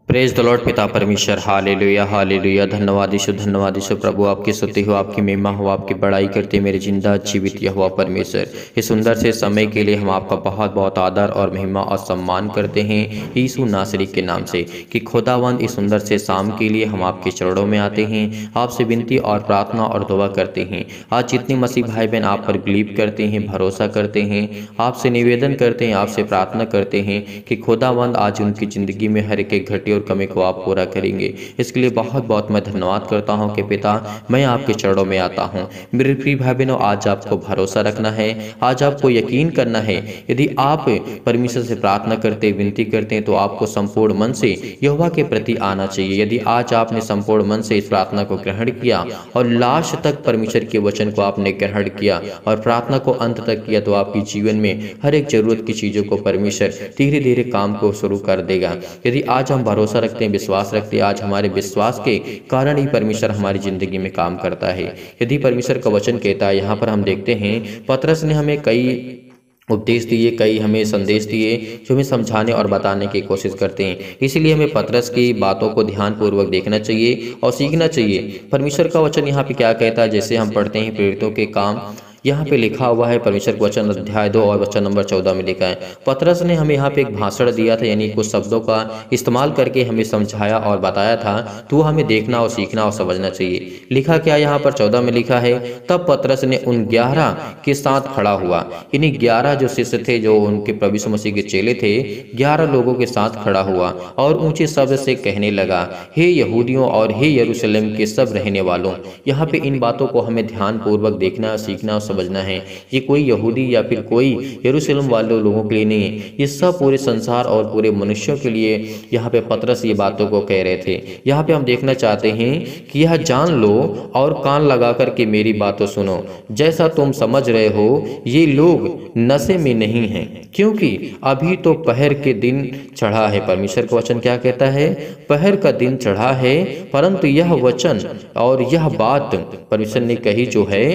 Praise the Lord. पिता परमेश्वर, hallelujah hallelujah. धन्यवाद यीशु प्रभु, आपकी स्तुति हो, आपकी महिमा हो, आपकी बड़ाई करते मेरे जिंदा जीवित यहोवा परमेश्वर। इस सुंदर से समय के लिए हम आपका बहुत बहुत आदर और महिमा और सम्मान करते हैं यीशु नासरी के नाम से कि खुदावंद इस सुंदर से शाम के लिए हम आपके चरणों में आते हैं, आपसे विनती और प्रार्थना और दुआ करते हैं। आज जितने मसीह भाई बहन आप पर बिलीव करते हैं, भरोसा करते हैं, आपसे निवेदन करते हैं, आपसे प्रार्थना करते हैं कि खुदावंद आज उनकी ज़िंदगी में हर एक घटी और कमी को आप पूरा करेंगे। इसके लिए बहुत बहुत मैं धन्यवाद करता हूं कि पिता, मैं आपके चरणों में आता हूं। मेरे प्रिय भाई बहनों, आज आपको भरोसा रखना है, आज आपको यकीन करना है। यदि आप परमेश्वर से प्रार्थना करते, विनती करते हैं, तो आपको संपूर्ण मन से यहोवा के प्रति आना चाहिए। यदि आज आपने संपूर्ण मन से इस प्रार्थना को ग्रहण किया और लास्ट तक परमेश्वर के वचन को आपने ग्रहण किया और प्रार्थना को अंत तक किया, तो आपके जीवन में हर एक जरूरत की चीजों को परमेश्वर धीरे धीरे काम को शुरू कर देगा। यदि आज हम भरोसा रखते हैं, विश्वास रखते हैं, आज हमारे विश्वास के कारण ही परमेश्वर हमारी जिंदगी में काम करता है। यदि परमेश्वर का वचन कहता है, यहाँ पर हम देखते हैं पतरस ने हमें कई उपदेश दिए, कई हमें संदेश दिए जो हमें समझाने और बताने की कोशिश करते हैं। इसीलिए हमें पतरस की बातों को ध्यानपूर्वक देखना चाहिए और सीखना चाहिए। परमेश्वर का वचन यहाँ पे क्या कहता है, जैसे हम पढ़ते हैं प्रेरितों के काम, यहाँ पे लिखा हुआ है परमेश्वर का वचन अध्याय 2 और वचन नंबर 14 में लिखा है। पतरस ने हमें यहाँ पे एक भाषण दिया था, यानी कुछ शब्दों का इस्तेमाल करके हमें समझाया और बताया था, तो हमें देखना और सीखना और समझना चाहिए। लिखा क्या यहाँ पर 14 में लिखा है, तब पतरस ने उन 11 के साथ खड़ा हुआ। यानी 11 जो शिष्य थे, जो उनके प्रभु यीशु मसीह के चेले थे, 11 लोगों के साथ खड़ा हुआ और ऊंचे शब्द से कहने लगा, हे यहूदियों और हे यरूशलेम के सब रहने वालों। यहाँ पे इन बातों को हमें ध्यान पूर्वक देखना, सीखना, समझना है। ये कोई यहूदी या फिर कोई यरूशलेम वाले लोगों के लिए नहीं है, ये सब पूरे संसार और पूरे मनुष्यों के लिए यहाँ पे पतरस ये बातों को कह रहे थे। यहाँ पे हम देखना चाहते हैं कि यह जान लो और कान लगा कर के मेरी बातों सुनो, जैसा तुम समझ रहे हो ये लोग नशे में नहीं हैं, क्योंकि अभी तो पहर के दिन चढ़ा है। परमेश्वर का वचन क्या कहता है, पहर का दिन चढ़ा है, परंतु यह वचन और यह बात परमेश्वर ने कही जो है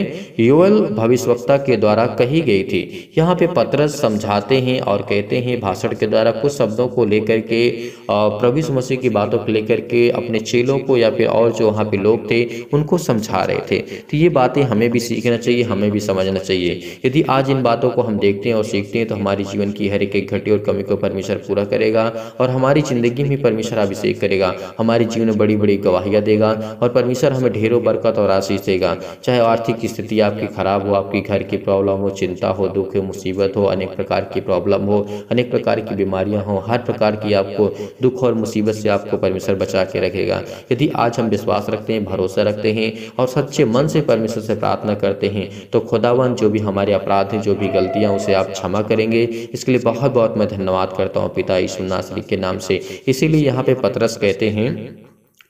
योएल भविष्यवक्ता के द्वारा कही गई थी। यहाँ पे पतरस समझाते हैं और कहते हैं भाषण के द्वारा कुछ शब्दों को लेकर के, प्रभु यीशु मसीह की बातों को लेकर के अपने चेलों को या फिर और जो वहाँ पे लोग थे उनको समझा रहे थे। तो ये बातें हमें भी सीखना चाहिए, हमें भी समझना चाहिए। यदि आज इन बातों को हम देखते हैं और सीखते हैं, तो हमारी जीवन की हर एक घटी और कमी को परमेश्वर पूरा करेगा और हमारी जिंदगी में परमेश्वर अभिषेक करेगा, हमारे जीवन में बड़ी बड़ी गवाहियाँ देगा और परमेश्वर हमें ढेरों बरकत और आशीष देगा। चाहे आर्थिक स्थिति आपकी खराब हो, आपकी घर की प्रॉब्लम हो, चिंता हो, दुख हो, मुसीबत हो, अनेक प्रकार की प्रॉब्लम हो, अनेक प्रकार की बीमारियां हो, हर प्रकार की आपको दुख और मुसीबत से आपको परमेश्वर बचा के रखेगा। यदि आज हम विश्वास रखते हैं, भरोसा रखते हैं और सच्चे मन से परमेश्वर से प्रार्थना करते हैं, तो खुदावन जो भी हमारे अपराध हैं, जो भी गलतियां, उसे आप क्षमा करेंगे। इसके लिए बहुत बहुत मैं धन्यवाद करता हूँ पिता यीशु नासरी के नाम से। इसीलिए यहाँ पे पतरस कहते हैं,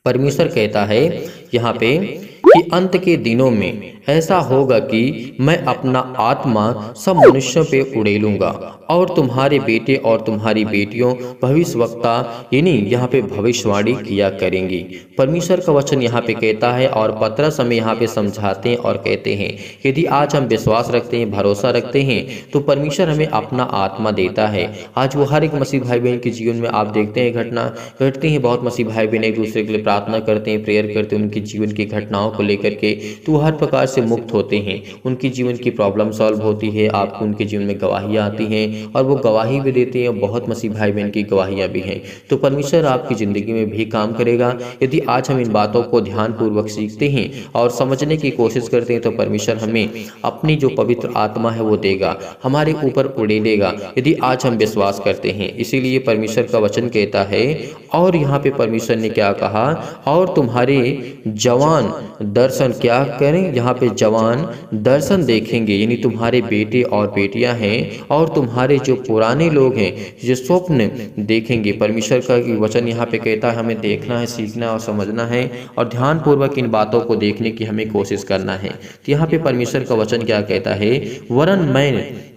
परमेश्वर कहता है यहाँ पे कि अंत के दिनों में ऐसा होगा कि मैं अपना आत्मा सब मनुष्यों पे उड़ेलूंगा और तुम्हारे बेटे और तुम्हारी बेटियों भविष्यवक्ता यानी यहाँ पे भविष्यवाणी किया करेंगी। परमेश्वर का वचन यहाँ पे कहता है और पतरस हमें यहाँ पे समझाते हैं और कहते हैं, यदि आज हम विश्वास रखते हैं, भरोसा रखते हैं, तो परमेश्वर हमें अपना आत्मा देता है। आज वो हर एक मसीह भाई बहन के जीवन में आप देखते हैं घटना घटती है। बहुत मसीह भाई बहन एक दूसरे के लिए प्रार्थना करते हैं, प्रेयर करते हैं उनकी जीवन की घटनाओं को लेकर के, तो हर प्रकार से मुक्त होते हैं, उनकी जीवन की प्रॉब्लम सॉल्व होती है, आपको उनके जीवन में गवाहियाँ आती हैं और वो गवाही भी देते हैं। बहुत मसीह भाई बहन की गवाहियाँ भी हैं। तो परमेश्वर आपकी ज़िंदगी में भी काम करेगा। यदि आज हम इन बातों को ध्यानपूर्वक सीखते हैं और समझने की कोशिश करते हैं, तो परमेश्वर हमें अपनी जो पवित्र आत्मा है वो देगा, हमारे ऊपर उड़ेलेगा, यदि आज हम विश्वास करते हैं। इसीलिए परमेश्वर का वचन कहता है, और यहाँ पे परमेश्वर ने क्या कहा, और तुम्हारे जवान दर्शन क्या करें, यहाँ पे जवान दर्शन देखेंगे, यानी तुम्हारे बेटे और बेटियां हैं और तुम्हारे जो पुराने लोग हैं जो स्वप्न देखेंगे। परमेश्वर का वचन यहाँ पे कहता है हमें देखना है, सीखना और समझना है और ध्यानपूर्वक इन बातों को देखने की हमें कोशिश करना है। तो यहाँ पे परमेश्वर का वचन क्या कहता है, वरन मैं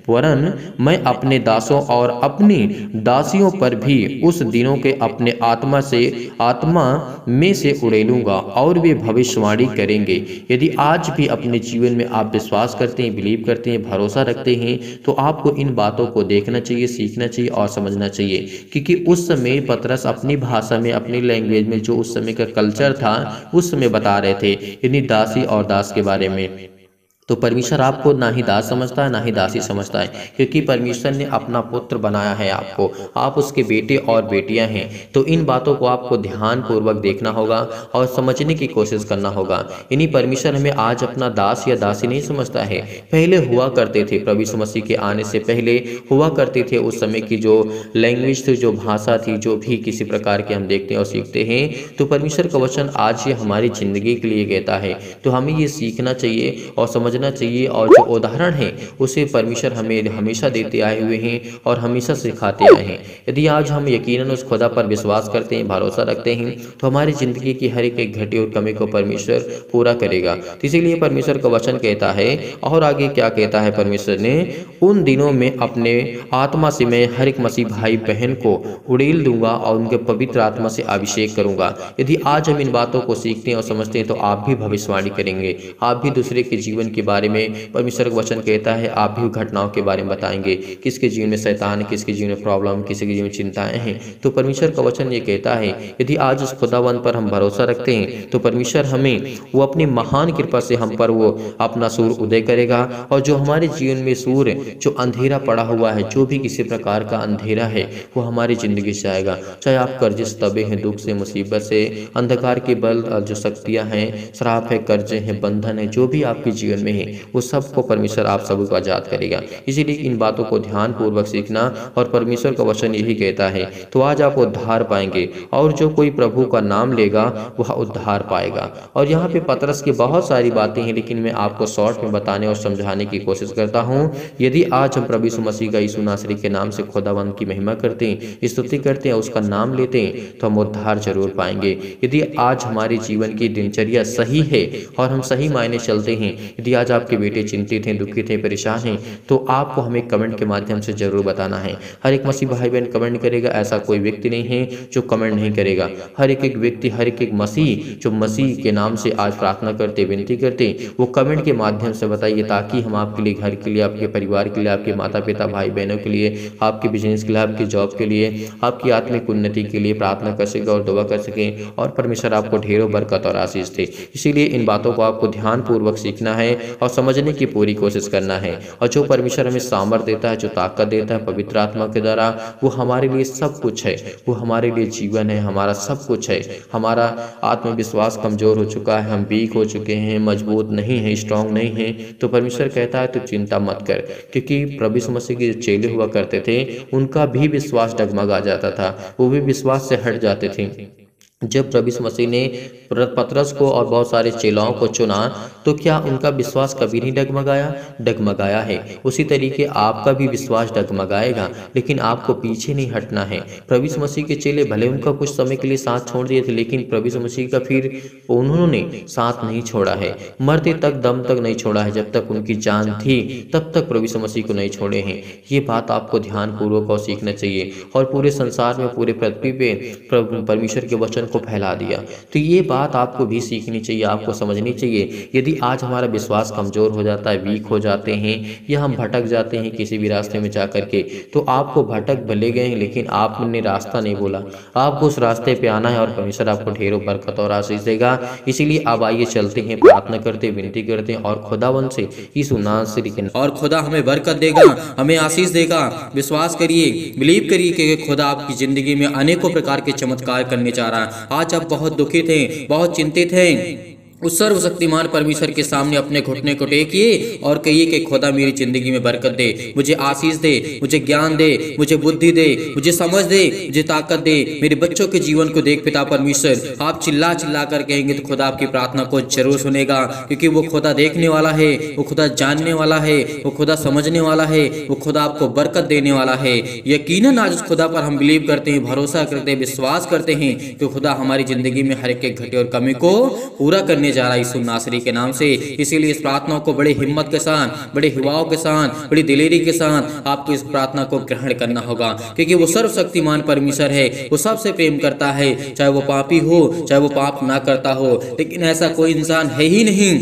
वरन मैं अपने दासों और अपनी दासियों पर भी उस दिनों के अपने आत्मा में से उड़ेलूंगा और वे भविष्यवाणी करेंगे। यदि आज भी अपने जीवन में आप विश्वास करते हैं, बिलीव करते हैं, भरोसा रखते हैं, तो आपको इन बातों को देखना चाहिए, सीखना चाहिए और समझना चाहिए। क्योंकि उस समय पतरस अपनी भाषा में, अपनी लैंग्वेज में, जो उस समय का कल्चर था, उस समय बता रहे थे इन्हीं दासी और दास के बारे में। तो परमेश्वर आपको ना ही दास समझता है, ना ही दासी समझता है, क्योंकि परमेश्वर ने अपना पुत्र बनाया है आपको, आप उसके बेटे और बेटियां हैं। तो इन बातों को आपको ध्यान पूर्वक देखना होगा और समझने की कोशिश करना होगा। इन्हीं परमेश्वर हमें आज अपना दास या दासी नहीं समझता है, पहले हुआ करते थे। प्रभु यीशु मसीह के आने से पहले हुआ करते थे। उस समय की जो लैंग्वेज थी, जो भाषा थी, जो भी किसी प्रकार के हम देखते हैं और सीखते हैं, तो परमेश्वर का वचन आज ये हमारी जिंदगी के लिए कहता है। तो हमें ये सीखना चाहिए और समझना चाहिए, और जो उदाहरण है उसे परमेश्वर हमें हमेशा देते आए हुए हैं और हमेशा सिखाते आए हैं। यदि आज हम यकीनन उस खुदा पर विश्वास करते हैं, भरोसा रखते हैं, तो हमारी जिंदगी की हर एक घटी और कमी को परमेश्वर पूरा करेगा। तो इसीलिए परमेश्वर का वचन कहता है, और आगे क्या कहता है परमेश्वर ने, उन दिनों में अपने आत्मा से मैं हर एक मसीह भाई बहन को उड़ेल दूंगा और उनके पवित्र आत्मा से अभिषेक करूंगा। यदि आज हम इन बातों को सीखते हैं और समझते हैं, तो आप भी भविष्यवाणी करेंगे, आप भी दूसरे के जीवन के बारे में, परमेश्वर का वचन कहता है, आप भी घटनाओं के बारे में बताएंगे, किसके जीवन में शैतान, किसके जीवन में प्रॉब्लम, किसी के जीवन में चिंताएं हैं। तो परमेश्वर का वचन ये कहता है, यदि आज उस खुदावन पर हम भरोसा रखते हैं, तो परमेश्वर हमें वो अपनी महान कृपा से हम पर वो अपना सूर उदय करेगा। और जो हमारे जीवन में सूर, जो अंधेरा पड़ा हुआ है, जो भी किसी प्रकार का अंधेरा है, वो हमारी जिंदगी से आएगा। चाहे आप कर्जे से दबे हैं, दुख से, मुसीबत से, अंधकार के बल जो शक्तियां हैं, श्राप है, कर्जे हैं, बंधन है, जो भी आपके जीवन में है, वो सबको परमेश्वर आप सबको आजाद करेगा। इसीलिए इन बातों को ध्यान पूर्वक सीखना, और परमेश्वर का वचन यही कहता है, तो आज आप उद्धार पाएंगे, और जो कोई प्रभु का नाम लेगा वह उद्धार पाएगा। और यहाँ पे पतरस की बहुत सारी बातें हैं, लेकिन मैं आपको शॉर्ट में बताने और समझाने की कोशिश करता हूँ। यदि आज हम प्रभु यीशु मसीह का, यीशु नासरी के नाम से खुदावंद की महिमा करते हैं, स्तुति करते हैं, उसका नाम लेते हैं, तो हम उद्धार जरूर पाएंगे। यदि आज हमारे जीवन की दिनचर्या सही है और हम सही मायने चलते हैं, यदि आज आपके बेटे चिंतित हैं, दुखित हैं, परेशान हैं, तो आपको हमें कमेंट के माध्यम से जरूर बताना है। हर एक मसीह भाई बहन कमेंट करेगा, ऐसा कोई व्यक्ति नहीं है जो कमेंट नहीं करेगा। हर एक व्यक्ति, हर एक मसीह जो मसीह के नाम से आज प्रार्थना करते, विनती करते, वो कमेंट के माध्यम से बताइए, ताकि हम आपके लिए, घर के लिए, आपके परिवार के लिए, आपके माता पिता, भाई बहनों के लिए, आपके बिजनेस के लिए, आपकी जॉब के लिए, आपकी आत्मिक उन्नति के लिए प्रार्थना कर सके और दुआ कर सके, और परमेश्वर आपको ढेरों बरकत और आशीष दे। इसीलिए इन बातों को आपको ध्यान पूर्वक सीखना है और समझने की पूरी कोशिश करना है। और जो परमेश्वर हमें सामर्थ्य देता है, जो ताकत देता है पवित्र आत्मा के द्वारा, वो हमारे लिए सब कुछ है, वो हमारे लिए जीवन है, हमारा सब कुछ है। हमारा आत्मविश्वास कमजोर हो चुका है, हम वीक हो चुके हैं, मजबूत नहीं है, स्ट्रांग नहीं है, तो परमेश्वर कहता है तो चिंता मत कर। क्योंकि प्रभु यीशु मसीह के जो चेले हुआ करते थे, उनका भी विश्वास डगमगा जाता था, वो भी विश्वास से हट जाते थे। जब प्रभु यीशु मसीह ने पतरस को और बहुत सारे चेलाओं को चुना, तो क्या उनका विश्वास कभी नहीं डगमगाया? डगमगाया है। उसी तरीके आपका भी विश्वास डगमगाएगा, लेकिन आपको पीछे नहीं हटना है। प्रभु यीशु मसीह के चेले भले उनका कुछ समय के लिए साथ छोड़ दिए थे, लेकिन प्रभु यीशु मसीह का फिर उन्होंने साथ नहीं छोड़ा है, मरते तक, दम तक नहीं छोड़ा है। जब तक उनकी जान थी तब तक प्रभु यीशु मसीह को नहीं छोड़े हैं। ये बात आपको ध्यान पूर्वक और सीखना चाहिए, और पूरे संसार में, पूरे पृथ्वी पे परमेश्वर के वचन को फैला दिया। तो ये बात आपको भी सीखनी चाहिए, आपको समझनी चाहिए। यदि आज हमारा विश्वास कमजोर हो जाता है, वीक हो जाते हैं, या हम भटक जाते हैं किसी भी रास्ते में जा करके, तो आपको भटक भले गए हैं, लेकिन आपने रास्ता नहीं बोला। आपको उस रास्ते पे आना है, और परमेश्वर आपको ढेरों बरकत और आशीष देगा। इसीलिए अब आइए चलते हैं, प्रार्थना करते, विनती करते हैं, और खुदावन से यीशु नासरी के, और खुदा हमें बरकत देगा, हमें आशीष देगा। विश्वास करिए, बिलीव करिए कि खुदा आपकी जिंदगी में अनेकों प्रकार के चमत्कार करने जा रहा है। आज आप बहुत दुखित हैं, बहुत चिंतित हैं, उस सर्वशक्तिमान परमेश्वर के सामने अपने घुटने को टेकिए और कहिए कि खुदा मेरी जिंदगी में बरकत दे, मुझे आशीष दे, मुझे ज्ञान दे, मुझे बुद्धि दे, मुझे समझ दे, मुझे ताकत दे, मेरे बच्चों के जीवन को देख पिता परमेश्वर। आप चिल्ला चिल्ला कर कहेंगे तो खुदा आपकी प्रार्थना को जरूर सुनेगा, क्योंकि वो खुदा देखने वाला है, वो खुदा जानने वाला है, वो खुदा समझने वाला है, वो खुदा आपको बरकत देने वाला है। यकीनन आज उस खुदा पर हम बिलीव करते हैं, भरोसा करते हैं, विश्वास करते हैं कि खुदा हमारी जिंदगी में हर एक घटे और कमी को पूरा करने जा रहा है यीशु नासरी के नाम से। इसीलिए इस प्रार्थना को बड़े हिम्मत के साथ, बड़े युवाओं के साथ, बड़ी दिलेरी के साथ आपको इस प्रार्थना को ग्रहण करना होगा, क्योंकि वो सर्वशक्तिमान परमेश्वर है। वो सबसे प्रेम करता है, चाहे वो पापी हो, चाहे वो पाप ना करता हो। लेकिन ऐसा कोई इंसान है ही नहीं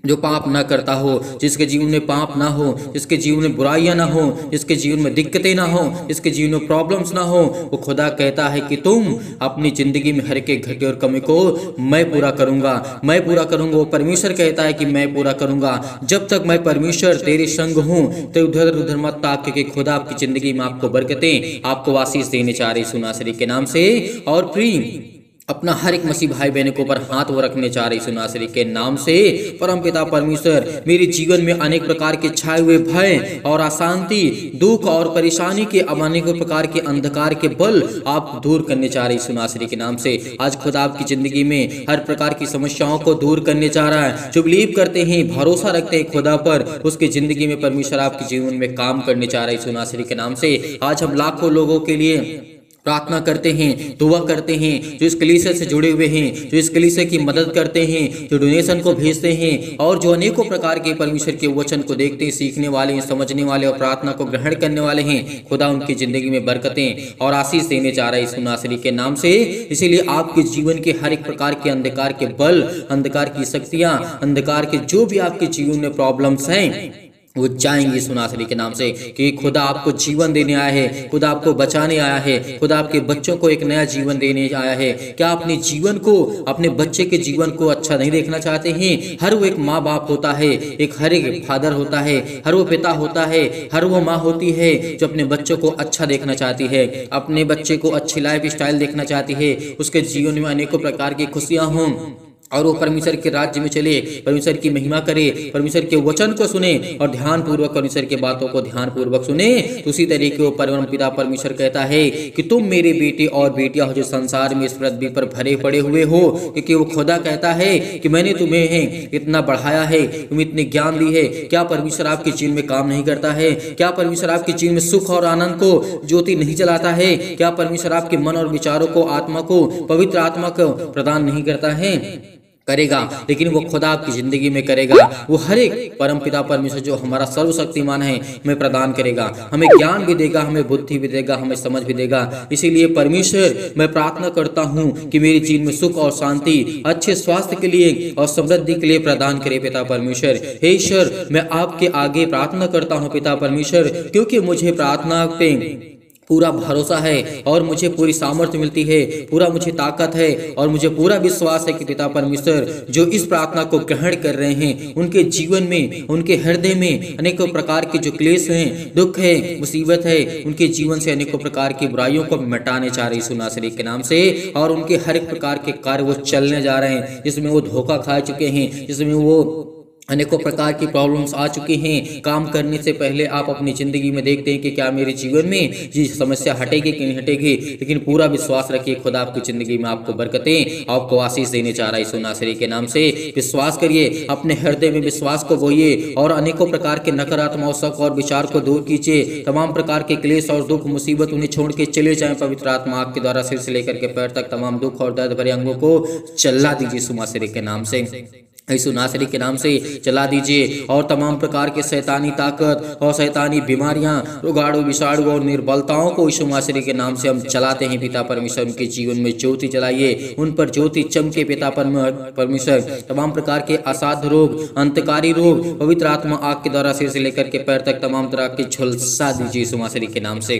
जो पाप ना करता हो, जिसके जीवन में पाप ना हो, जिसके जीवन में बुराइयां ना हो, जिसके जीवन में दिक्कतें ना हो, जिसके जीवन में प्रॉब्लम्स ना हो। वो खुदा कहता है कि तुम अपनी जिंदगी में हर एक घटे और कमी को मैं पूरा करूंगा, मैं पूरा करूंगा। वो परमेश्वर कहता है कि मैं पूरा करूंगा। जब तक मैं परमेश्वर तेरे संग हूँ तो उधर उधर मत ताक, क्योंकि खुदा आपकी जिंदगी में आपको बरकतें, आपको आशीष देने चाह रही सुनासरी के नाम से। और प्रिय अपना हर एक मसीह भाई बहनों के ऊपर हाथ वो रखने चाह रही सुनासरी के नाम से। परमपिता परमेश्वर मेरे जीवन में अनेक प्रकार के छाए हुए भय और अशांति, दुख और परेशानी के अनेक प्रकार के अंधकार के बल आप दूर करने चाह रही सुनासरी के नाम से। आज खुदा आपकी जिंदगी में हर प्रकार की समस्याओं को दूर करने चाह रहा है। जो बिलीव करते हैं, भरोसा रखते हैं खुदा पर, उसकी जिंदगी में परमेश्वर आपके जीवन में काम करने चाह रही सुनासरी के नाम से। आज हम लाखों लोगों के लिए प्रार्थना करते हैं, दुआ करते हैं, जो इस कलीसिया से जुड़े हुए हैं, जो इस कलीसिया की मदद करते हैं, जो डोनेशन को भेजते हैं, और जो अनेकों प्रकार के परमेश्वर के वचन को देखते हैं, सीखने वाले हैं, समझने वाले और प्रार्थना को ग्रहण करने वाले हैं। खुदा उनकी जिंदगी में बरकतें और आशीष देने जा रहा है यीशु नासरी के नाम से। इसीलिए आपके जीवन के हर एक प्रकार के अंधकार के बल, अंधकार की शक्तियां, अंधकार के जो भी आपके जीवन में प्रॉब्लम्स हैं, वो जाएंगे यीशु नासरी के नाम से। कि खुदा आपको जीवन देने आया है, खुदा आपको बचाने आया है, खुदा आपके बच्चों को एक नया जीवन देने आया है। क्या अपने जीवन को, अपने बच्चे के जीवन को अच्छा नहीं देखना चाहते हैं? हर वो एक माँ बाप होता है, हर एक फादर होता है, हर वो पिता होता है, हर वो माँ होती है जो अपने बच्चों को अच्छा देखना चाहती है, अपने बच्चे को अच्छी लाइफ स्टाइल देखना चाहती है, उसके जीवन में अनेकों प्रकार की खुशियाँ हों और वो परमेश्वर के राज्य में चले, परमेश्वर की महिमा करे, परमेश्वर के वचन को सुने और ध्यान पूर्वक परमेश्वर के बातों को ध्यान पूर्वक सुने। तो उसी तरीके परम पिता परमेश्वर कहता है कि तुम मेरे बेटे और बेटियां हो जो संसार में इस पृथ्वी पर भरे पड़े हुए हो, क्योंकि वो खुदा कहता है कि मैंने तुम्हें इतना बढ़ाया है, तुम्हें इतने ज्ञान दी है। क्या परमेश्वर आपके जीवन में काम नहीं करता है? क्या परमेश्वर आपके जीवन में सुख और आनंद को ज्योति नहीं जलाता है? क्या परमेश्वर आपके मन और विचारों को, आत्मा को, पवित्र आत्मा को प्रदान नहीं करता है? करेगा, लेकिन वो खुदा आपकी जिंदगी में करेगा। वो हर एक परमपिता परमेश्वर जो हमारा सर्वशक्तिमान है हमें प्रदान करेगा, हमें ज्ञान भी देगा, हमें बुद्धि भी देगा, हमें समझ भी देगा। इसीलिए परमेश्वर मैं प्रार्थना करता हूँ कि मेरे जीवन में सुख और शांति, अच्छे स्वास्थ्य के लिए और समृद्धि के लिए प्रदान करे पिता परमेश्वर। हे ईश्वर, मैं आपके आगे प्रार्थना करता हूँ पिता परमेश्वर, क्योंकि मुझे प्रार्थना पे पूरा भरोसा है और मुझे पूरी सामर्थ्य मिलती है, पूरा मुझे ताकत है और मुझे पूरा विश्वास है कि पिता परमेश्वर जो इस प्रार्थना को ग्रहण कर रहे हैं, उनके जीवन में, उनके हृदय में अनेकों प्रकार के जो क्लेश हैं, दुख है, मुसीबत है, उनके जीवन से अनेकों प्रकार की बुराइयों को मिटाने चाह रही यीशु नासरी के नाम से। और उनके हर एक प्रकार के कार्य वो चलने जा रहे हैं जिसमें वो धोखा खा चुके हैं, जिसमें वो अनेकों प्रकार की प्रॉब्लम्स आ चुकी हैं। काम करने से पहले आप अपनी जिंदगी में देखते हैं कि क्या मेरे जीवन में ये समस्या हटेगी कि नहीं हटेगी, लेकिन पूरा विश्वास रखिए खुदा आपकी जिंदगी में आपको बरकतें, आपको आशीष देने चाह रहा है यीशु नासरी के नाम से। विश्वास करिए, अपने हृदय में विश्वास को बोइए और अनेकों प्रकार के नकारात्मक शक और विचार को दूर कीजिए। तमाम प्रकार के क्लेश और दुख मुसीबत उन्हें छोड़ के चले जाएं। पवित्र आत्मा आपके द्वारा सिर से लेकर के पैर तक तमाम दुख और दर्द भरे अंगों को चला दीजिए यीशु नासरी के नाम से, यीशु नासरी के नाम से चला दीजिए। और तमाम प्रकार के शैतानी ताकत और शैतानी बीमारियां, रोगाणु, विषाणु और निर्बलताओं को यीशु नासरी के नाम से हम चलाते हैं पिता परमेश्वर। उनके जीवन में ज्योति जलाइए, उन पर ज्योति चमके पिता परमेश्वर। तमाम प्रकार के असाध्य रोग, अंतकारी रोग पवित्र आत्मा आग के द्वारा सिर से लेकर के पैर तक तमाम तरह की झुलसा दीजिए यीशु नासरी के नाम से।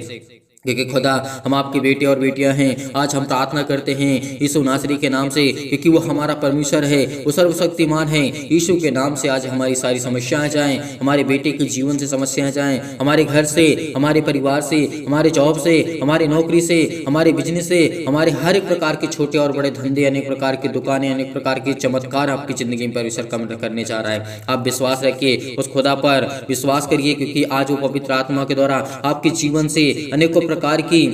क्योंकि खुदा हम आपके बेटे और बेटियां हैं। आज हम प्रार्थना करते हैं यीशु नासरी के नाम से, क्योंकि वो हमारा परमेश्वर है, वो सर्वशक्तिमान है। यीशु के नाम से आज हमारी सारी समस्याएं जाएं, हमारे बेटे के जीवन से समस्याएं जाएं, हमारे घर से, हमारे परिवार से, हमारे जॉब से, हमारे नौकरी से, हमारे बिजनेस से, हमारे हर एक प्रकार के छोटे और बड़े धंधे, अनेक प्रकार की दुकानें, अनेक प्रकार के चमत्कार आपकी जिंदगी में परमेश्वर कम करने जा रहा है। आप विश्वास रखिए, उस खुदा पर विश्वास करिए, क्योंकि आज वो पवित्र आत्मा के द्वारा आपके जीवन से अनेकों प्रकार की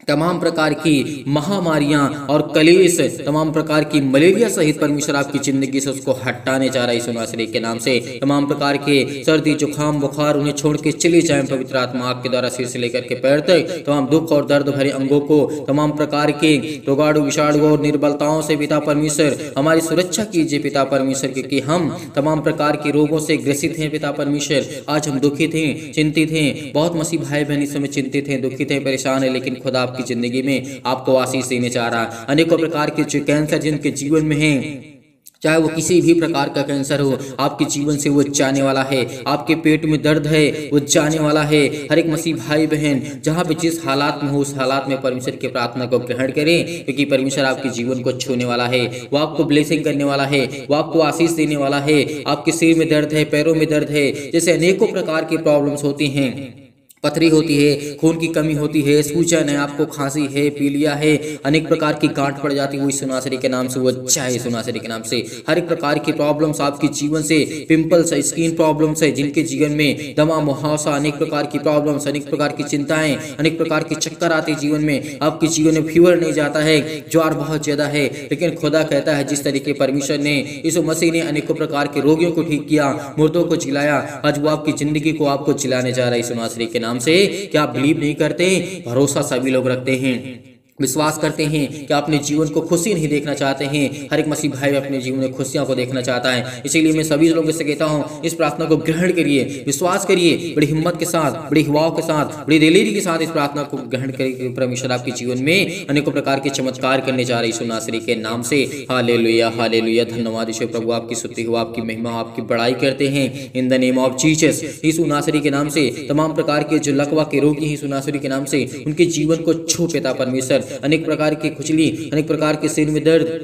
तमाम प्रकार की महामारियां और कलेश, तमाम प्रकार की मलेरिया सहित परमेश्वर आपकी जिंदगी से उसको हटाने जा रहा है यीशु नासरी के नाम से। तमाम प्रकार के सर्दी जुकाम बुखार उन्हें छोड़ के चले जाएं पवित्र आत्मा आपके द्वारा सिर से लेकर के पैर तक। तमाम दुख और दर्द भरे अंगों को, तमाम प्रकार के रोगाणु विषाणु और निर्बलताओं से पिता परमेश्वर हमारी सुरक्षा कीजिए पिता परमेश्वर, क्योंकि हम तमाम प्रकार के रोगों से ग्रसित हैं पिता परमेश्वर। आज हम दुखित हैं, चिंतित हैं, बहुत मसीह भाई बहन इस समय चिंतित हैं, दुखित हैं, परेशान है, लेकिन खुदा की जिंदगी में आपको आशीष देने चाह रहा है। अनेकों प्रकार के जो कैंसर जिनके जीवन में हैं, चाहे वो किसी भी प्रकार का कैंसर हो, आपके जीवन से वो जाने वाला है। आपके पेट में दर्द है वो जाने वाला है। हर एक मसीह भाई बहन जहाँ पे जिस हालात में हो उस हालात में परमेश्वर की प्रार्थना को ग्रहण करें, क्योंकि परमेश्वर आपके जीवन को छूने वाला है, वो आपको ब्लेसिंग करने वाला है, वो आपको आशीष देने वाला है। आपके सिर में दर्द है, पैरों में दर्द है, जैसे अनेकों प्रकार की प्रॉब्लम्स होती हैं, पथरी होती है, खून की कमी होती है, सूजन है, आपको खांसी है, पीलिया है, अनेक प्रकार की गांठ पड़ जाती है, वो यीशु नासरी के नाम से वो चाहे यीशु नासरी के नाम से। हर एक प्रकार की प्रॉब्लम्स आपके जीवन से, पिंपल्स है, स्किन प्रॉब्लम्स है, जिनके जीवन में दमा मुहावसा, अनेक प्रकार की प्रॉब्लम्स, अनेक प्रकार की चिंताएं, अनेक प्रकार के चक्कर आते जीवन में, आपके जीवन में फीवर नहीं जाता है, ज्वर बहुत ज्यादा है, लेकिन खुदा कहता है जिस तरीके परमेश्वर ने यीशु मसीह ने अनेकों प्रकार के रोगियों को ठीक किया, मुर्दों को जिलाया, आज वो आपकी जिंदगी को आपको जिलाने जा रहा है यीशु नासरी के नाम से। क्या आप बिलीव नहीं करते? भरोसा सभी लोग रखते हैं, विश्वास करते हैं कि अपने जीवन को खुशी नहीं देखना चाहते हैं। हर एक मसीह भाई अपने जीवन में खुशियों को देखना चाहता है। इसीलिए मैं सभी लोगों से कहता हूं, इस प्रार्थना को ग्रहण करिए, विश्वास करिए, बड़ी हिम्मत के साथ, बड़ी हवाओं के साथ, बड़ी दिलेरी के साथ इस प्रार्थना को ग्रहण करिए। परमेश्वर आपके जीवन में अनेकों प्रकार के चमत्कार करने जा रहे यीशु नासरी के नाम से। हालेलुया, हालेलुया, धन्यवाद यीशु प्रभु, आपकी स्तुति हो, आपकी महिमा, आपकी बड़ाई करते हैं in the name of Jesus. Yeshu नासरी के नाम से तमाम प्रकार के जो लकवा के रोगी हैं यीशु नासरी के नाम से, उनके जीवन को छू पिता परमेश्वर। अनेक प्रकार की खुजली, अनेक प्रकार के सिर में दर्द,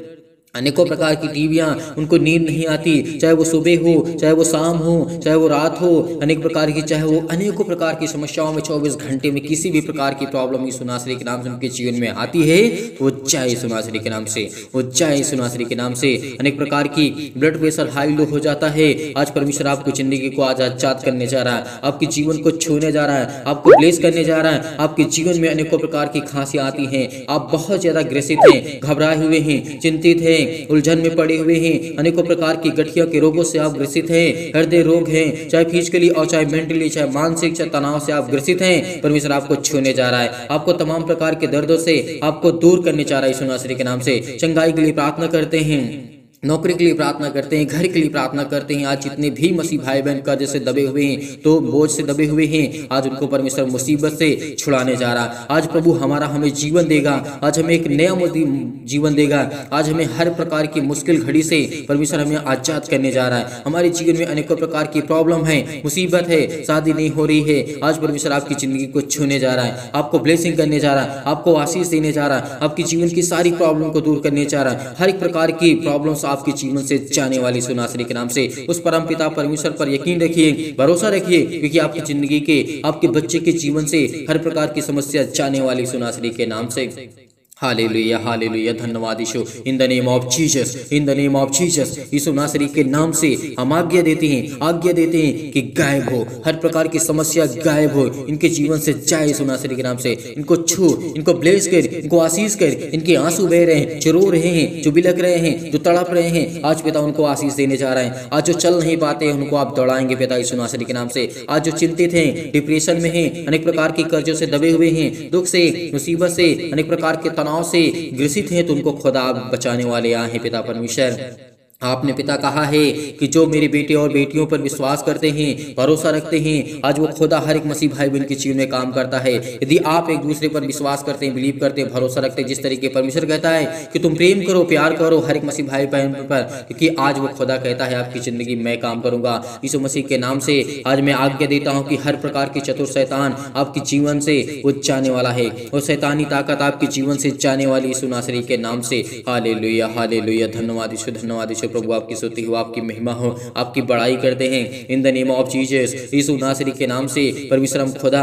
अनेकों प्रकार की टीवियां, उनको नींद नहीं आती, चाहे वो सुबह हो, चाहे वो शाम हो, चाहे वो रात हो, अनेक प्रकार की, चाहे वो अनेकों प्रकार की समस्याओं में 24 घंटे में किसी भी प्रकार की प्रॉब्लम यीशु नासरी के नाम से उनके जीवन में आती है, तो वो चाहे यीशु नासरी के नाम से, वो चाहे यीशु नासरी के नाम से। अनेक प्रकार की ब्लड प्रेशर हाई लो हो जाता है, आज परमेश्वर आपको जिंदगी को आज आजाद करने जा रहा है, आपके जीवन को छूने जा रहा है, आपको ब्लेस करने जा रहा है। आपके जीवन में अनेकों प्रकार की खांसियां आती हैं, आप बहुत ज्यादा ग्रसित हैं, घबराए हुए हैं, चिंतित हैं, उलझन में पड़े हुए हैं, अनेकों प्रकार की गठिया के रोगों से आप ग्रसित हैं, हृदय रोग हैं, चाहे फिजिकली और चाहे मेंटली, चाहे मानसिक, चाहे तनाव से आप ग्रसित हैं, परमेश्वर आपको छूने जा रहा है, आपको तमाम प्रकार के दर्दों से आपको दूर करने जा रहा है यीशु नासरी के नाम से। चंगाई के लिए प्रार्थना करते हैं, नौकरी के लिए प्रार्थना करते हैं, घर के लिए प्रार्थना करते हैं। आज जितने भी मसीह भाई बहन कर्ज से दबे हुए हैं, तो बोझ से दबे हुए हैं, आज उनको परमेश्वर मुसीबत से छुड़ाने जा रहा। आज प्रभु हमारा हमें जीवन देगा, आज हमें एक नया जीवन देगा, आज हमें हर प्रकार की मुश्किल घड़ी से परमेश्वर हमें आजाद करने जा रहा है। हमारे जीवन में अनेकों प्रकार की प्रॉब्लम है, मुसीबत है, शादी नहीं हो रही है, आज परमेश्वर आपकी जिंदगी को छूने जा रहा है, आपको ब्लेसिंग करने जा रहा है, आपको आशीष देने जा रहा है, आपकी जीवन की सारी प्रॉब्लम को दूर करने जा रहा है। हर एक प्रकार की प्रॉब्लम आपके जीवन से जाने वाली यीशु नासरी के नाम से। उस परम पिता परमेश्वर पर यकीन रखिए, भरोसा रखिए, क्योंकि आपकी जिंदगी के, आपके बच्चे के जीवन से हर प्रकार की समस्या जाने वाली यीशु नासरी के नाम से। हालेलुया, हालेलुया, धन्यवाद Yeshu, in the name of Jesus, in the name of Jesus. Yeshu नासरी के नाम से हम आज्ञा देते हैं कि गायब हो, हर प्रकार की समस्या गायब हो, इनके जीवन से जाए यीशु नासरी के नाम से। इनको छू, इनको ब्लेस कर, इनको आशीष कर, इनके आंसू बह रहे हैं, जो रो रहे हैं, जो बिलक रहे हैं, जो तड़प रहे हैं, आज पिता उनको आशीष देने जा रहे हैं। आज जो चल नहीं पाते हैं उनको आप दौड़ाएंगे पिता यीशु नासरी के नाम से। आज जो चिंतित हैं, डिप्रेशन में हैं, अनेक प्रकार के कर्जों से दबे हुए हैं, दुख से, मुसीबत से, अनेक प्रकार के तनाव से ग्रसित हैं, तो उनको खुदा बचाने वाले आए हैं पिता परमेश्वर। आपने पिता कहा है कि जो मेरे बेटे और बेटियों पर विश्वास करते हैं, भरोसा रखते हैं, आज वो खुदा हर एक मसीह भाई बहन के जीवन में काम करता है। यदि आप एक दूसरे पर विश्वास करते हैं, बिलीव करते हैं, भरोसा रखते हैं, जिस तरीके परमेश्वर कहता है कि तुम प्रेम करो, प्यार करो हर एक मसीह भाई बहन पर, क्योंकि आज वो खुदा कहता है आपकी जिंदगी मैं काम करूंगा। यीशु मसीह के नाम से आज मैं आज्ञा देता हूँ कि हर प्रकार की चतुर शैतान आपके जीवन से वो जाने वाला है, और शैतानी ताकत आपके जीवन से जाने वाली यीशु नासरी के नाम से। हालेलुया, हालेलुया, धन्यवाद यीशु, धन्यवाद यीशु प्रभु, आपकी स्तुति हो, आपकी महिमा हो, आपकी बड़ाई करते हैं in the name of Jesus. Yeshu नासरी के नाम से परमेश्वर हम खुदा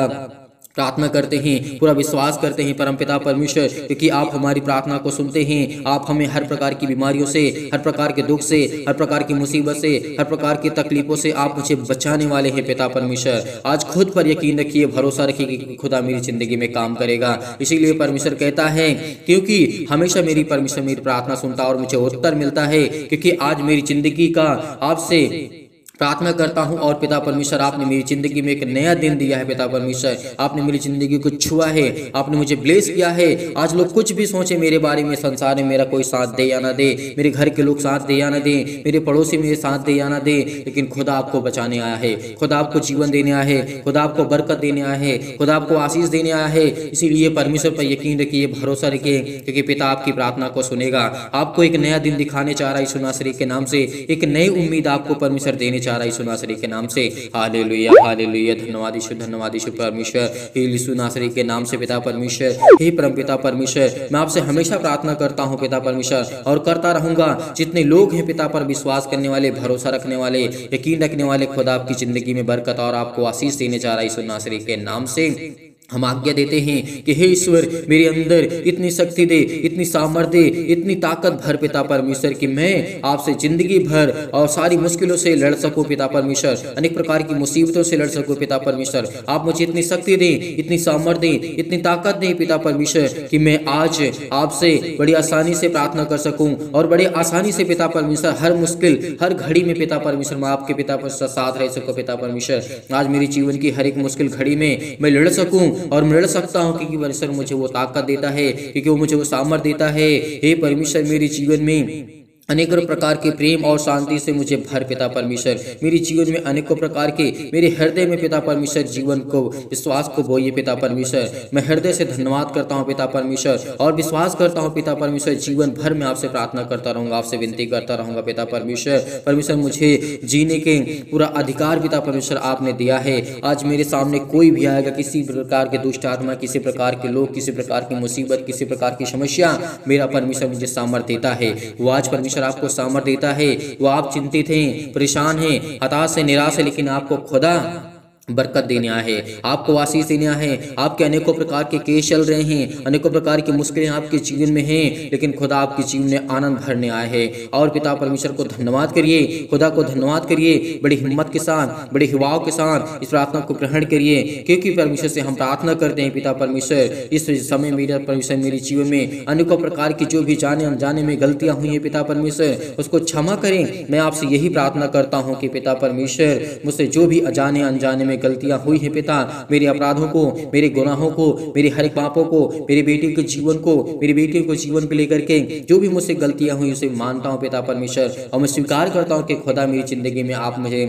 प्रार्थना करते हैं, पूरा विश्वास करते हैं परमपिता परमेश्वर, क्योंकि आप हमारी प्रार्थना को सुनते हैं। आप हमें हर प्रकार की बीमारियों से, हर प्रकार के दुख से, हर प्रकार की मुसीबत से, हर प्रकार की तकलीफों से आप मुझे बचाने वाले हैं पिता परमेश्वर। आज खुद पर यकीन रखिए, भरोसा रखिए कि खुदा मेरी ज़िंदगी में काम करेगा। इसीलिए परमेश्वर कहता है, क्योंकि हमेशा मेरी परमेश्वर मेरी प्रार्थना सुनता और मुझे उत्तर मिलता है, क्योंकि आज मेरी ज़िंदगी का आपसे प्रार्थना करता हूं और पिता परमेश्वर आपने मेरी ज़िंदगी में एक नया दिन दिया है। पिता परमेश्वर आपने मेरी ज़िंदगी को छुआ है, आपने मुझे ब्लेस किया है। आज लोग कुछ भी सोचे मेरे बारे में, संसार में मेरा कोई साथ दे या ना दे, मेरे घर के लोग साथ दे या ना दे, मेरे पड़ोसी मेरे साथ दे या ना दे, लेकिन खुदा आपको बचाने आया है, खुदा आपको जीवन देने आया है, खुदा आपको बरकत देने आया है, खुदा आपको आशीष देने आया है। इसीलिए परमेश्वर पर यकीन रखिए, भरोसा रखिए, क्योंकि पिता आपकी प्रार्थना को सुनेगा। आपको एक नया दिन दिखाने चाह रहा है यीशु नासरी के नाम से, एक नई उम्मीद आपको परमेश्वर देने चाह रहा है यीशु नासरी के नाम से। हालेलुया हालेलुया, धन्यवाद यीशु परमेश्वर, यीशु नासरी के नाम से पिता परमेश्वर। हे परम पिता परमेश्वर, मैं आपसे हमेशा प्रार्थना करता हूँ पिता परमेश्वर, और करता रहूंगा। जितने लोग हैं पिता पर विश्वास करने वाले, भरोसा रखने वाले, यकीन रखने वाले, खुदा आपकी जिंदगी में बरकत और आपको आशीष देने जा रहा है यीशु नासरी के नाम से। हम आज्ञा देते हैं कि हे ईश्वर, मेरे अंदर इतनी शक्ति दे, इतनी सामर्थ्य दे, इतनी ताकत भर पिता परमेश्वर, कि मैं आपसे जिंदगी भर और सारी मुश्किलों से लड़ सकूं पिता परमेश्वर, अनेक प्रकार की मुसीबतों से लड़ सकूं पिता परमेश्वर। आप मुझे इतनी शक्ति दें, इतनी सामर्थ्य दें, इतनी ताकत दें पिता परमेश्वर, कि मैं आज आपसे बड़ी आसानी से प्रार्थना कर सकूं और बड़ी आसानी से पिता परमेश्वर हर मुश्किल, हर घड़ी में पिता परमेश्वर मैं आपके पिता परमेश्वर साथ रह सकूं पिता परमेश्वर। आज मेरी जीवन की हर एक मुश्किल घड़ी में मैं लड़ सकूं और मैं लड़ सकता हूं, क्योंकि परमेश्वर मुझे वो ताकत देता है, क्योंकि वो मुझे वो सामर्थ्य देता है। हे परमेश्वर, मेरे जीवन में अनेकों प्रकार के प्रेम और शांति से मुझे भर पिता परमेश्वर। मेरे जीवन में अनेकों प्रकार के, मेरे हृदय में पिता परमेश्वर जीवन को, विश्वास को बोइए पिता परमेश्वर। मैं हृदय से धन्यवाद करता हूँ पिता परमेश्वर, और विश्वास करता हूँ पिता परमेश्वर, जीवन भर में आपसे प्रार्थना करता रहूँगा, आपसे विनती करता रहूँगा पिता परमेश्वर। परमेश्वर, मुझे जीने के पूरा अधिकार पिता परमेश्वर आपने दिया है। आज मेरे सामने कोई भी आएगा, किसी प्रकार के दुष्ट आत्मा, किसी प्रकार के लोग, किसी प्रकार की मुसीबत, किसी प्रकार की समस्या, मेरा परमेश्वर मुझे सामर्थ्य देता है। वो आज परमेश्वर आपको सामर्थ्य देता है। वो आप चिंतित हैं, परेशान हैं, हताश है, निराश है, लेकिन आपको खुदा बरकत देने आया है, आपको आशीष देने आया है। आपके अनेकों प्रकार के केस चल रहे हैं, अनेकों प्रकार की मुश्किलें आपके जीवन में हैं, लेकिन खुदा आपके जीवन में आनंद भरने आया है। और पिता परमेश्वर को धन्यवाद करिए, खुदा को धन्यवाद करिए, बड़ी हिम्मत के साथ, बड़े हिवाव के साथ इस प्रार्थना को ग्रहण करिए, क्योंकि परमेश्वर से हम प्रार्थना करते हैं पिता परमेश्वर। इस समय मेरा परमेश्वर मेरे जीवन में अनेकों प्रकार की जो भी जाने अनजाने में गलतियां हुई हैं पिता परमेश्वर, उसको क्षमा करें। मैं आपसे यही प्रार्थना करता हूँ कि पिता परमेश्वर, मुझसे जो भी अजाने अनजाने में गलतियां हुई हैं पिता, मेरे अपराधों को, मेरे गुनाहों को, मेरे हर एक पापों को, मेरी बेटी के जीवन को, मेरी बेटी को जीवन को लेकर के जो भी मुझसे गलतियां हुई उसे मानता हूं पिता परमेश्वर, और मैं स्वीकार करता हूं कि खुदा मेरी जिंदगी में आप मुझे,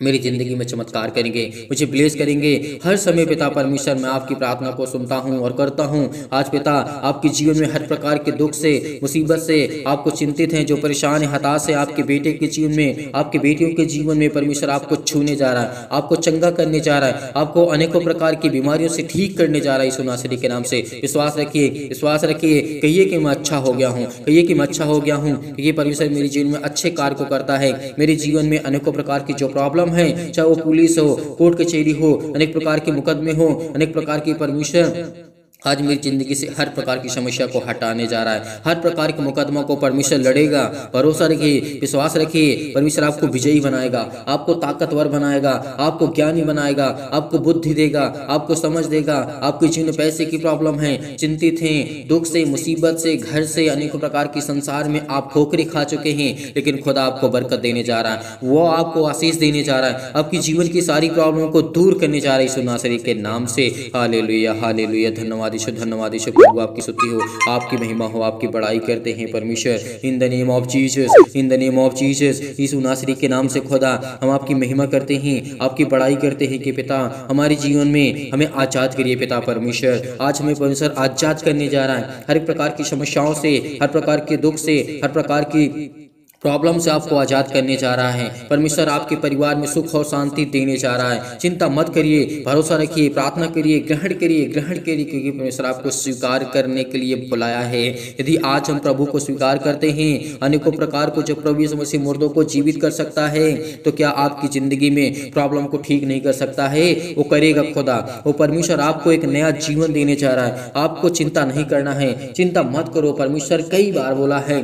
मेरी ज़िंदगी में चमत्कार करेंगे, मुझे ब्लेस करेंगे। हर समय पिता परमेश्वर मैं आपकी प्रार्थना को सुनता हूं और करता हूं। आज पिता, आपके जीवन में हर प्रकार के दुख से, मुसीबत से आपको चिंतित हैं, जो परेशान है, हताश है, आपके बेटे के जीवन में, आपके बेटियों के जीवन में परमेश्वर आपको छूने जा रहा है, आपको चंगा करने जा रहा है, आपको अनेकों प्रकार की बीमारियों से ठीक करने जा रहा है यीशु नासरी के नाम से। विश्वास रखिए, विश्वास रखिए, कहिए कि मैं अच्छा हो गया हूँ, कहिए कि मैं अच्छा हो गया हूँ, क्योंकि परमेश्वर मेरे जीवन में अच्छे कार्य को करता है। मेरे जीवन में अनेकों प्रकार की जो प्रॉब्लम है, चाहे वो पुलिस हो, कोर्ट कचहरी हो, अनेक प्रकार के मुकदमे हो, अनेक प्रकार की, परमेश्वर आज मेरी जिंदगी से हर प्रकार की समस्या को हटाने जा रहा है। हर प्रकार के मुकदमा को परमेश्वर लड़ेगा। भरोसा रखिए, विश्वास रखिए, परमेश्वर आपको विजयी बनाएगा, आपको ताकतवर बनाएगा, आपको ज्ञानी बनाएगा, आपको बुद्धि देगा, आपको समझ देगा। आपके जीवन में पैसे की प्रॉब्लम है, चिंतित हैं, दुख से, मुसीबत से, घर से, अनेकों प्रकार की संसार में आप ठोकरें खा चुके हैं, लेकिन खुदा आपको बरकत देने जा रहा है, वो आपको आशीष देने जा रहा है, आपकी जीवन की सारी प्रॉब्लम को दूर करने जा रहा है यीशु नासरी के नाम से। हालेलुया हालेलुया, धन्यवाद यीशु प्रभु, आपकी स्तुति हो, आपकी महिमा हो, आपकी बड़ाई करते हैं परमेश्वर। In the name of Jesus, in the name of Jesus, Yeshu नासरी के नाम से खुदा हम आपकी महिमा करते हैं, आपकी बड़ाई करते हैं कि पिता हमारे जीवन में हमें आजाद करिए पिता परमेश्वर। आज हमें परमेश्वर आजाद करने जा रहा है हर एक प्रकार की समस्याओं से, हर प्रकार के दुख से, हर प्रकार की प्रॉब्लम से आपको आज़ाद करने जा रहा है। परमेश्वर आपके परिवार में सुख और शांति देने जा रहा है। चिंता मत करिए, भरोसा रखिए, प्रार्थना करिए, ग्रहण करिए, क्योंकि परमेश्वर आपको स्वीकार करने के लिए बुलाया है। यदि आज हम प्रभु को स्वीकार करते हैं, अनेकों प्रकार को जब प्रभु यीशु मसीह मुर्दों को जीवित कर सकता है, तो क्या आपकी जिंदगी में प्रॉब्लम को ठीक नहीं कर सकता है? वो करेगा खुदा। वो परमेश्वर आपको एक नया जीवन देने जा रहा है। आपको चिंता नहीं करना है, चिंता मत करो। परमेश्वर कई बार बोला है,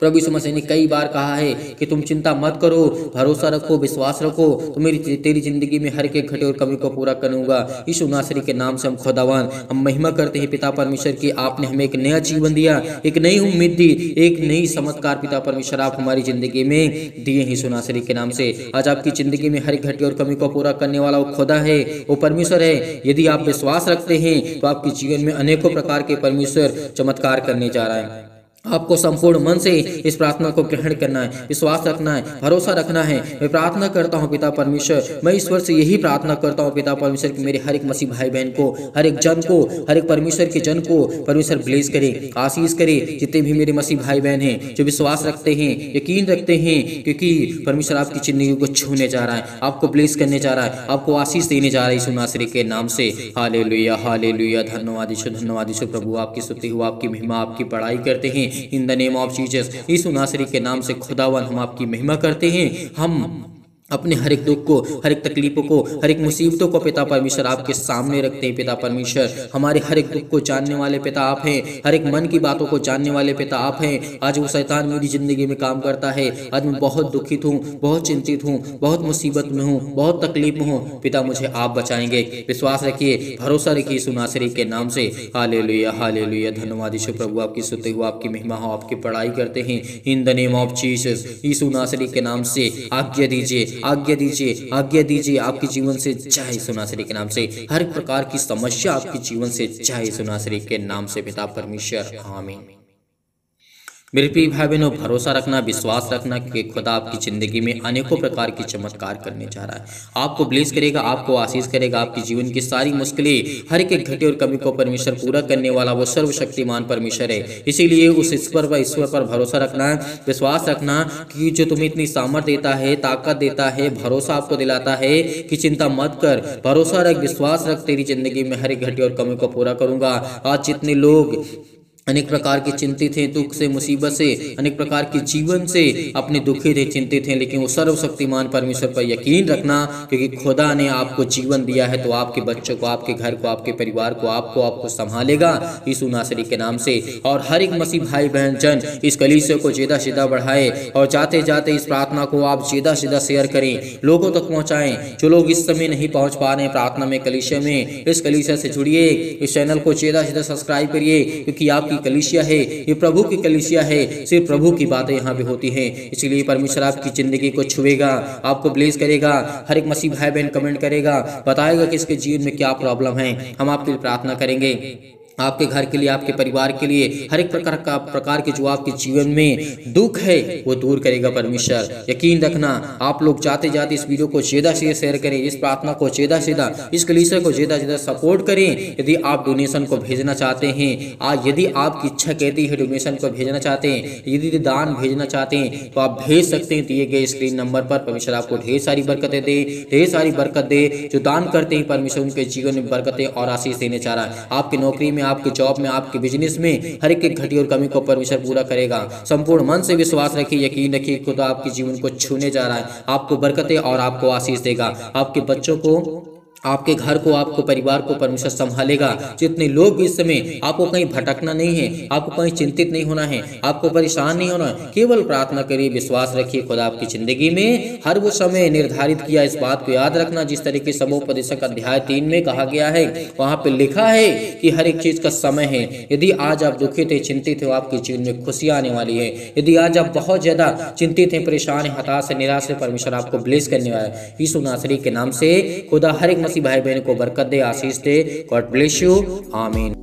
प्रभु यीशु मसीह ने कई बार कहा है कि तुम चिंता मत करो, भरोसा रखो, विश्वास रखो, तो तेरी जिंदगी में हर एक घटे और कमी को पूरा करूंगा। यीशु नासरी के नाम से हम खुदावन हम महिमा करते हैं पिता परमेश्वर की। आपने हमें एक नया जीवन दिया, एक नई उम्मीद दी, एक नई चमत्कार पिता परमेश्वर आप हमारी जिंदगी में दिए हैं यीशु नासरी के नाम से। आज आपकी जिंदगी में हर एक घटे और कमी को पूरा करने वाला वो खुदा है, वो परमेश्वर है। यदि आप विश्वास रखते हैं तो आपके जीवन में अनेकों प्रकार के परमेश्वर चमत्कार करने जा रहा है। आपको संपूर्ण मन से इस प्रार्थना को ग्रहण करना है, विश्वास रखना है, भरोसा रखना है। मैं प्रार्थना करता हूँ पिता परमेश्वर, मैं ईश्वर से यही प्रार्थना करता हूँ पिता परमेश्वर कि मेरे हर एक मसीह भाई बहन को, हर एक जन को, हर एक परमेश्वर के जन को परमेश्वर ब्लेस करे, आशीष करे। जितने भी मेरे मसीह भाई बहन हैं जो विश्वास रखते हैं, यकीन रखते हैं, क्योंकि परमेश्वर आपकी जिंदगी को छूने जा रहा है, आपको ब्लेस करने जा रहा है, आपको आशीष देने जा रहा है यीशु नासरी के नाम से। Hallelujah, hallelujah. धन्यवाद यीशु प्रभु, आपकी स्तुति हो, आपकी महिमा, आपकी बड़ाई करते हैं in the name of Jesus. Yeshu नासरी के नाम से खुदावन हम आपकी महिमा करते हैं। हम अपने हर एक दुख को, हर एक तकलीफों को, हर एक मुसीबतों को पिता परमेश्वर आपके सामने रखते हैं। पिता परमेश्वर हमारे हर एक दुख को जानने वाले पिता आप हैं, हर एक मन की बातों को जानने वाले पिता आप हैं। आज वो शैतान मेरी जिंदगी में काम करता है, आज मैं बहुत दुखित हूँ, बहुत चिंतित हूँ, बहुत मुसीबत में हूँ, बहुत तकलीफ में हूँ। पिता मुझे आप बचाएंगे। विश्वास रखिए, भरोसा रखिए यीशु नासरी के नाम से। Hallelujah, hallelujah. धन्यवाद यीशु प्रभु, आपकी स्तुति हो, आपकी महिमा हो, आपकी बड़ाई करते हैं in the name of Jesus. Yeshu नासरी के नाम से आज्ञा दीजिए, आज्ञा दीजिए, आज्ञा दीजिए। आपके जीवन से जाए यीशु नासरी के नाम से। हर प्रकार की समस्या आपके जीवन से जाए यीशु नासरी के नाम से पिता परमेश्वर, आमीन। मेरे प्रिय भाई बहनों, भरोसा रखना, विश्वास रखना कि खुदा आपकी जिंदगी में अनेकों प्रकार की चमत्कार करने जा रहा है। आपको ब्लेस करेगा, आपको आशीष करेगा, आपकी जीवन की सारी मुश्किलें, हर एक घटे और कमी को परमेश्वर पूरा करने वाला वो सर्वशक्तिमान परमेश्वर है। इसीलिए उस ईश्वर पर भरोसा रखना, विश्वास रखना कि जो तुम्हें इतनी सामर्थ्य देता है, ताकत देता है, भरोसा आपको दिलाता है कि चिंता मत कर, भरोसा रख, विश्वास रख, तेरी जिंदगी में हर एक घटे और कमी को पूरा करूंगा। आज जितने लोग अनेक प्रकार के चिंतित हैं, दुख से, मुसीबत से, अनेक प्रकार के जीवन से अपने दुखी थे, चिंतित हैं, लेकिन वो सर्वशक्तिमान परमेश्वर पर यकीन रखना, क्योंकि खुदा ने आपको जीवन दिया है तो आपके बच्चों को, आपके घर को, आपके परिवार को, आपको संभालेगा यीशु नासरी के नाम से। और हर एक मसीह भाई बहन जन इस कलीसिया को ज़्यादा से ज़्यादा बढ़ाए और जाते जाते इस प्रार्थना को आप ज़्यादा से ज़्यादा शेयर करें, लोगों तक पहुँचाएं। जो लोग इस समय नहीं पहुँच पा रहे हैं प्रार्थना में, कलीसिया में, इस कलीसिया से जुड़िए, इस चैनल को ज़्यादा से ज़्यादा सब्सक्राइब करिए, क्योंकि आपकी कलीसिया है, ये प्रभु की कलीसिया है, सिर्फ प्रभु की बातें यहाँ पे होती हैं। इसलिए परमेश्वर आपकी जिंदगी को छुएगा, आपको ब्लेस करेगा। हर एक मसीह भाई बहन कमेंट करेगा, बताएगा कि इसके जीवन में क्या प्रॉब्लम है, हम आपके लिए प्रार्थना करेंगे। आपके घर के लिए, आपके परिवार के लिए, हर एक प्रकार के जो आपके जीवन में दुख है वो दूर करेगा परमेश्वर। यकीन रखना, आप लोग जाते जाते इस वीडियो को ज़्यादा से शेयर करें, इस प्रार्थना को ज़्यादा से ज़्यादा, इस कलीसिया को ज़्यादा से ज़्यादा सपोर्ट करें। यदि आप डोनेशन को भेजना चाहते हैं, आज यदि आपकी इच्छा कहती है डोनेशन को भेजना चाहते हैं, यदि दान भेजना चाहते हैं, तो आप भेज सकते हैं दिए गए स्क्रीन नंबर पर। परमेश्वर आपको ढेर सारी बरकतें दे, ढेर सारी बरकत दे। जो दान करते हैं परमेश्वर उनके जीवन में बरकतें और आशीष देने चाह रहा है। आपकी नौकरी में, आपके जॉब में, आपके बिजनेस में हर एक घटी और कमी को परमेश्वर पूरा करेगा। संपूर्ण मन से विश्वास रखिए, यकीन रखिए, खुदा आपके जीवन को छूने जा रहा है, आपको बरकतें और आपको आशीष देगा। आपके बच्चों को, आपके घर को, आपको परिवार को परमेश्वर संभालेगा। जितने लोग इस समय, आपको कहीं भटकना नहीं है, आपको कहीं चिंतित नहीं होना है, आपको परेशान नहीं होना है, केवल प्रार्थना करिए, विश्वास रखिए। खुदा आपकी जिंदगी में हर वो समय निर्धारित किया, इस बात को याद रखना जिस तरीके से समुपदेशक अध्याय 3 में कहा गया है, वहां पे लिखा है कि हर एक चीज का समय है। यदि आज आप दुखित है, चिंतित हो, आपके जीवन में खुशियां आने वाली है। यदि आज आप बहुत ज्यादा चिंतित हैं, परेशान है, हताश है, निराश है, परमेश्वर आपको ब्लेस करने वाला है यीशु नासरी के नाम से। खुदा हर एक मसीह भाई बहन को बरकत दे, आशीष दे। गॉड ब्लेस यू, आमीन।